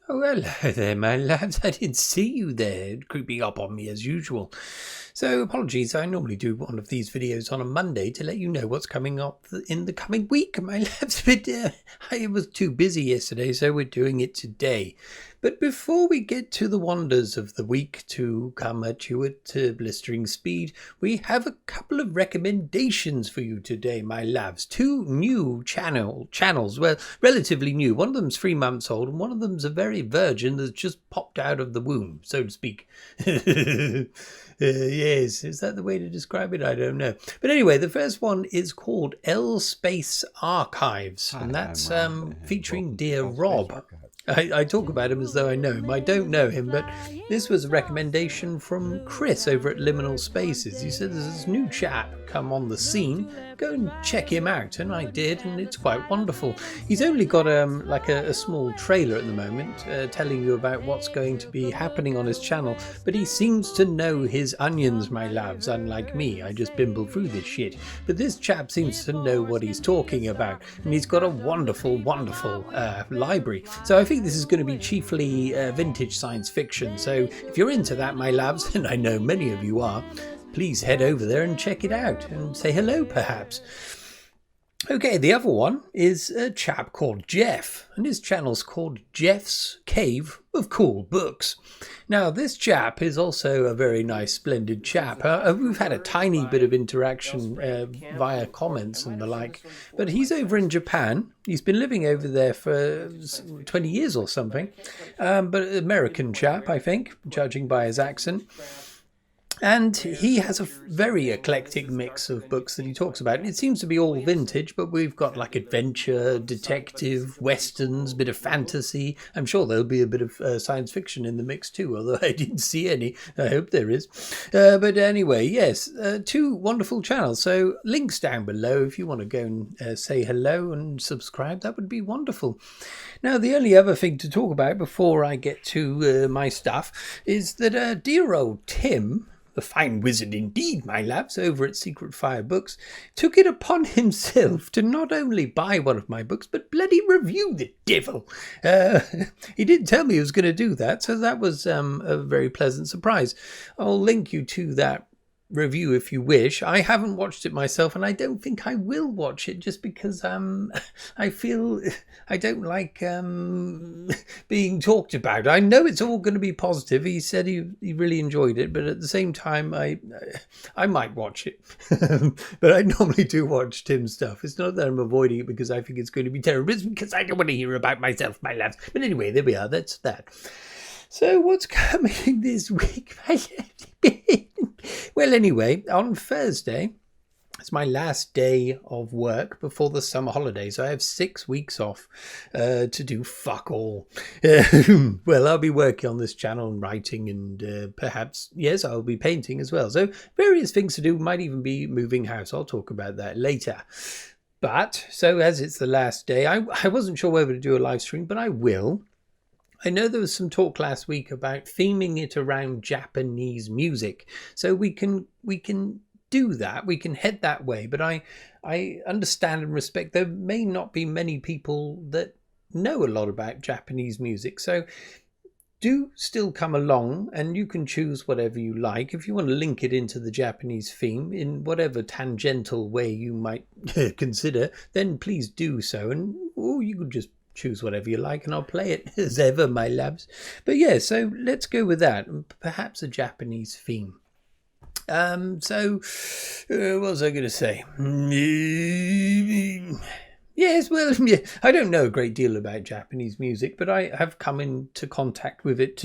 Oh, hello there, my lads. I didn't see you there, creeping up on me as usual. So, apologies, I normally do one of these videos on a Monday to let you know what's coming up in the coming week, my lads. But I was too busy yesterday, so we're doing it today. But before we get to the wonders of the week to come at you at blistering speed, we have a couple of recommendations for you today, my lads. Two new channels, well, relatively new. One of them's 3 months old, and one of them's a very virgin that's just popped out of the womb, so to speak. Yes, is that the way to describe it? I don't know. But anyway, the first one is called SpaceArchives, and that's featuring dear Rob. I talk about him as though I know him. I don't know him, but this was a recommendation from Chris over at Liminal Spaces. He said there's this new chap come on the scene. Go and check him out, and I did, and it's quite wonderful. He's only got like a small trailer at the moment telling you about what's going to be happening on his channel, but he seems to know his onions, my lads, unlike me. I just bimble through this shit. But this chap seems to know what he's talking about, and he's got a wonderful library. So I think this is going to be chiefly vintage science fiction. So if you're into that, my lads, and I know many of you are, please head over there and check it out and say hello, perhaps. Okay, the other one is a chap called Jeff, and his channel's called Jeff's Cave of Cool Books. Now, this chap is also a very nice, splendid chap. We've had a tiny bit of interaction via comments and the like, but he's over in Japan. He's been living over there for 20 years or something, but American chap, I think, judging by his accent. And he has a very eclectic mix of books that he talks about. It seems to be all vintage, but we've got like adventure, detective, westerns, bit of fantasy. I'm sure there'll be a bit of science fiction in the mix too, although I didn't see any. I hope there is. But anyway, yes, two wonderful channels. So links down below if you want to go and say hello and subscribe. That would be wonderful. Now, the only other thing to talk about before I get to my stuff is that dear old Tim, a fine wizard indeed, my lads, over at Secret Fire Books, took it upon himself to not only buy one of my books, but bloody review the devil. He didn't tell me he was going to do that, so that was a very pleasant surprise. I'll link you to that review if you wish. I haven't watched it myself, and I don't think I will watch it just because I feel I don't like being talked about. I know it's all going to be positive. He said he really enjoyed it, but at the same time I might watch it. But I normally do watch Tim's stuff. It's not that I'm avoiding it because I think it's going to be terrible. It's because I don't want to hear about myself, my lads. But anyway, there we are. That's that. So what's coming this week? Well, anyway, on Thursday, it's my last day of work before the summer holidays. I have 6 weeks off to do fuck all. Well, I'll be working on this channel and writing and perhaps, yes, I'll be painting as well. So various things to do, might even be moving house. I'll talk about that later. But, so as it's the last day, I wasn't sure whether to do a live stream, but I will. I know there was some talk last week about theming it around Japanese music, so we can do that. We can head that way. But I understand and respect there may not be many people that know a lot about Japanese music, so do still come along, and you can choose whatever you like. If you want to link it into the Japanese theme in whatever tangential way you might consider, then please do so, and or you could just choose whatever you like and I'll play it as ever, my labs. But yeah, so let's go with that. Perhaps a Japanese theme. What was I going to say? Yes, well, yeah, I don't know a great deal about Japanese music, but I have come into contact with it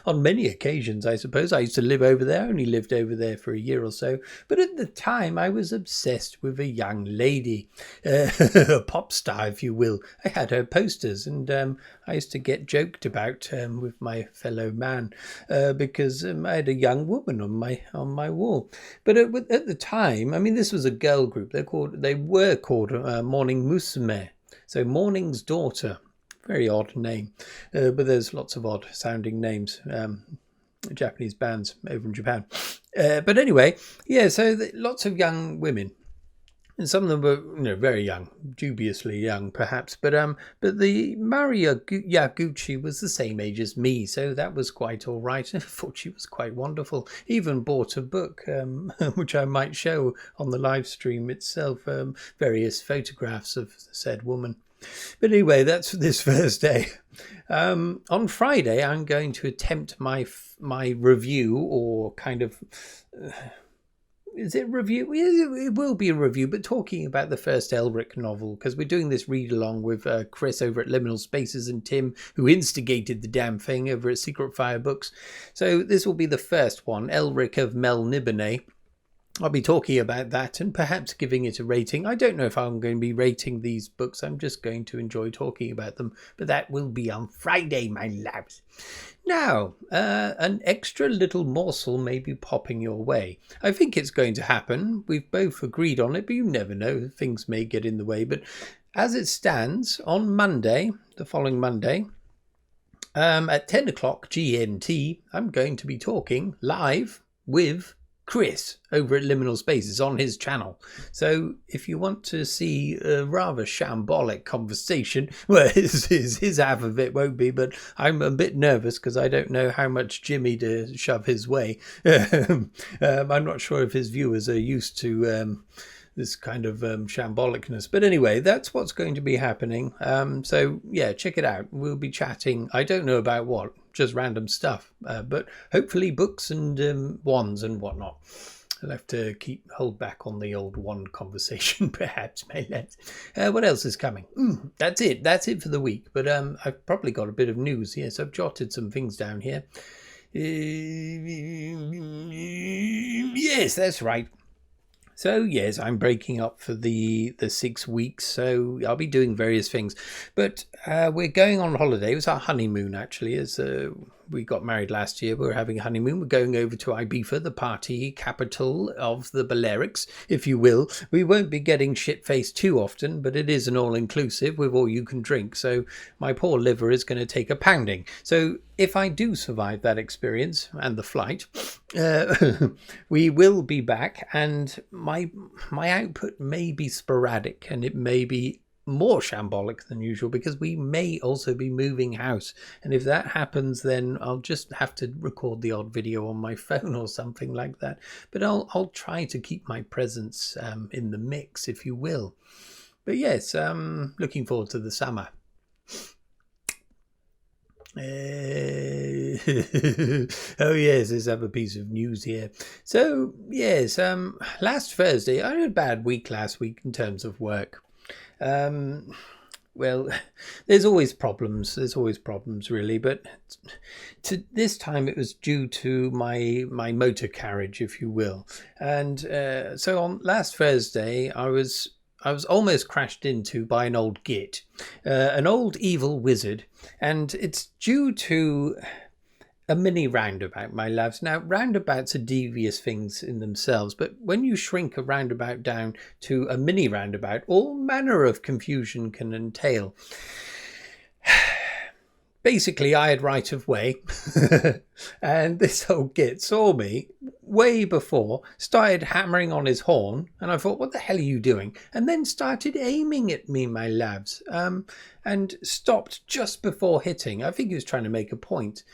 on many occasions, I suppose. I used to live over there, only lived over there for a year or so. But at the time, I was obsessed with a young lady, a pop star, if you will. I had her posters, and I used to get joked about with my fellow man because I had a young woman on my wall. But at the time, I mean, this was a girl group. They were called Morning Musume. So Morning's Daughter, very odd name, but there's lots of odd sounding names, Japanese bands over in Japan. But anyway, yeah, so lots of young women. And some of them were, very young, dubiously young, perhaps. But the Maria Yaguchi was the same age as me, so that was quite all right. I thought she was quite wonderful. Even bought a book, which I might show on the live stream itself, various photographs of said woman. But anyway, that's for this Thursday. On Friday, I'm going to attempt my review, or kind of. Is it a review? It will be a review, but talking about the first Elric novel, because we're doing this read-along with Chris over at Liminal Spaces and Tim, who instigated the damn thing over at Secret Fire Books. So this will be the first one, Elric of Melniboné. I'll be talking about that and perhaps giving it a rating. I don't know if I'm going to be rating these books. I'm just going to enjoy talking about them. But that will be on Friday, my loves. Now, an extra little morsel may be popping your way. I think it's going to happen. We've both agreed on it, but you never know. Things may get in the way. But as it stands, on Monday, the following Monday, at 10 o'clock GMT, I'm going to be talking live with Chris over at Liminal Spaces on his channel. So if you want to see a rather shambolic conversation, well, his half of it won't be, but I'm a bit nervous because I don't know how much Jimmy to shove his way. I'm not sure if his viewers are used to this kind of shambolicness. But anyway, that's what's going to be happening. So yeah, check it out. We'll be chatting. I don't know about what, just random stuff, but hopefully books and wands and whatnot. I'll have to hold back on the old wand conversation, perhaps. What else is coming? That's it. That's it for the week. But I've probably got a bit of news here, so I've jotted some things down here. Yes, that's right. So yes, I'm breaking up for the 6 weeks, so I'll be doing various things. But we're going on holiday. It was our honeymoon, actually, as we got married last year. We were having a honeymoon. We're going over to Ibiza, the party capital of the Balearics, if you will. We won't be getting shit-faced too often, but it is an all-inclusive with all you can drink. So my poor liver is going to take a pounding. So if I do survive that experience and the flight, we will be back, and my output may be sporadic, and it may be more shambolic than usual because we may also be moving house, and if that happens, then I'll just have to record the odd video on my phone or something like that. But I'll try to keep my presence in the mix, if you will. But yes, looking forward to the summer. Oh yes, there's another piece of news here. So yes, last Thursday, I had a bad week last week in terms of work. Well, there's always problems really, but this time it was due to my motor carriage, if you will. And so on last Thursday, I was almost crashed into by an old git, an old evil wizard, and it's due to a mini roundabout, my loves. Now, roundabouts are devious things in themselves, but when you shrink a roundabout down to a mini roundabout, all manner of confusion can entail. Basically, I had right of way, and this old git saw me way before, started hammering on his horn, and I thought, what the hell are you doing? And then started aiming at me, my lads, and stopped just before hitting. I think he was trying to make a point.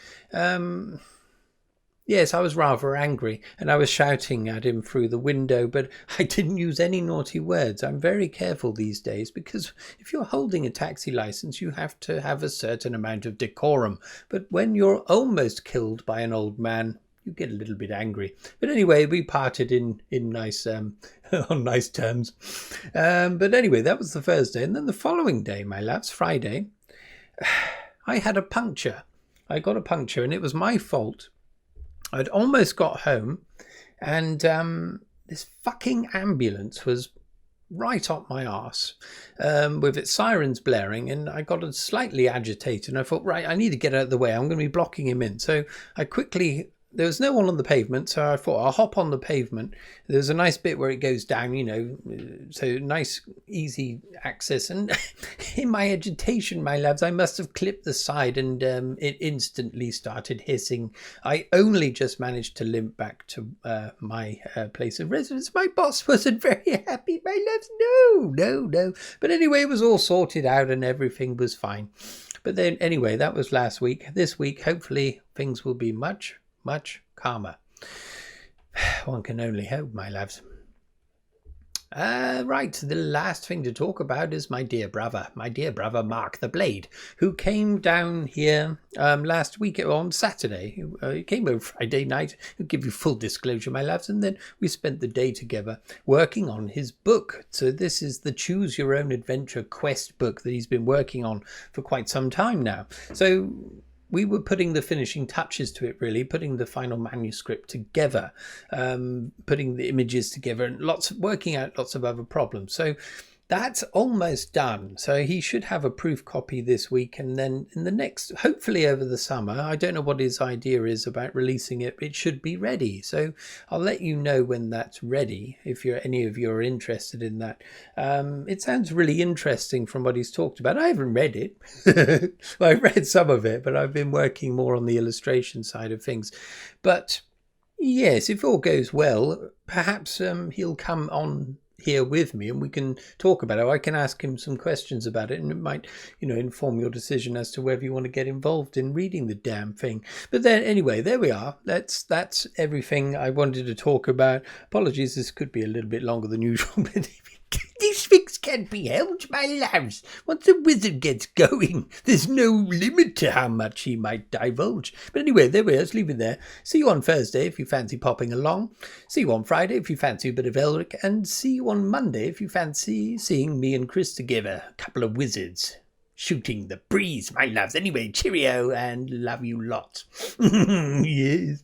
Yes, I was rather angry, and I was shouting at him through the window, but I didn't use any naughty words. I'm very careful these days, because if you're holding a taxi license, you have to have a certain amount of decorum. But when you're almost killed by an old man, you get a little bit angry. But anyway, we parted in nice on nice terms. But anyway, that was the Thursday, and then the following day, my lads, Friday, I had a puncture. I got a puncture, and it was my fault. I'd almost got home, and this fucking ambulance was right up my arse with its sirens blaring, and I got slightly agitated, and I thought, right, I need to get out of the way. I'm going to be blocking him in. So I quickly there was no one on the pavement, so I thought I'll hop on the pavement. There's a nice bit where it goes down, you know, so nice, easy access. And in my agitation, my loves, I must have clipped the side, and it instantly started hissing. I only just managed to limp back to my place of residence. My boss wasn't very happy, my loves. No. But anyway, it was all sorted out and everything was fine. But then, anyway, that was last week. This week, hopefully, things will be much calmer. One can only hope, my loves. Right, the last thing to talk about is my dear brother Mark the Blade, who came down here last week on Saturday. He came over Friday night. I'll give you full disclosure, my loves, and then we spent the day together working on his book. So this is the Choose Your Own Adventure quest book that he's been working on for quite some time now. So we were putting the finishing touches to it, really, putting the final manuscript together, putting the images together, and working out lots of other problems. So that's almost done. So he should have a proof copy this week, and then in the next, hopefully over the summer, I don't know what his idea is about releasing it, but it should be ready. So I'll let you know when that's ready, if any of you are interested in that. It sounds really interesting from what he's talked about. I haven't read it. Well, I've read some of it, but I've been working more on the illustration side of things. But yes, if all goes well, perhaps he'll come on here with me and we can talk about it. I can ask him some questions about it, and it might, you know, inform your decision as to whether you want to get involved in reading the damn thing. But then anyway, there we are. That's everything I wanted to talk about. Apologies, this could be a little bit longer than usual, but these things can't be helped, my loves. Once a wizard gets going, there's no limit to how much he might divulge. But anyway, there we are. Let's leave it there. See you on Thursday if you fancy popping along. See you on Friday if you fancy a bit of Elric. And see you on Monday if you fancy seeing me and Chris together. A couple of wizards shooting the breeze, my loves. Anyway, cheerio and love you lots. Yes.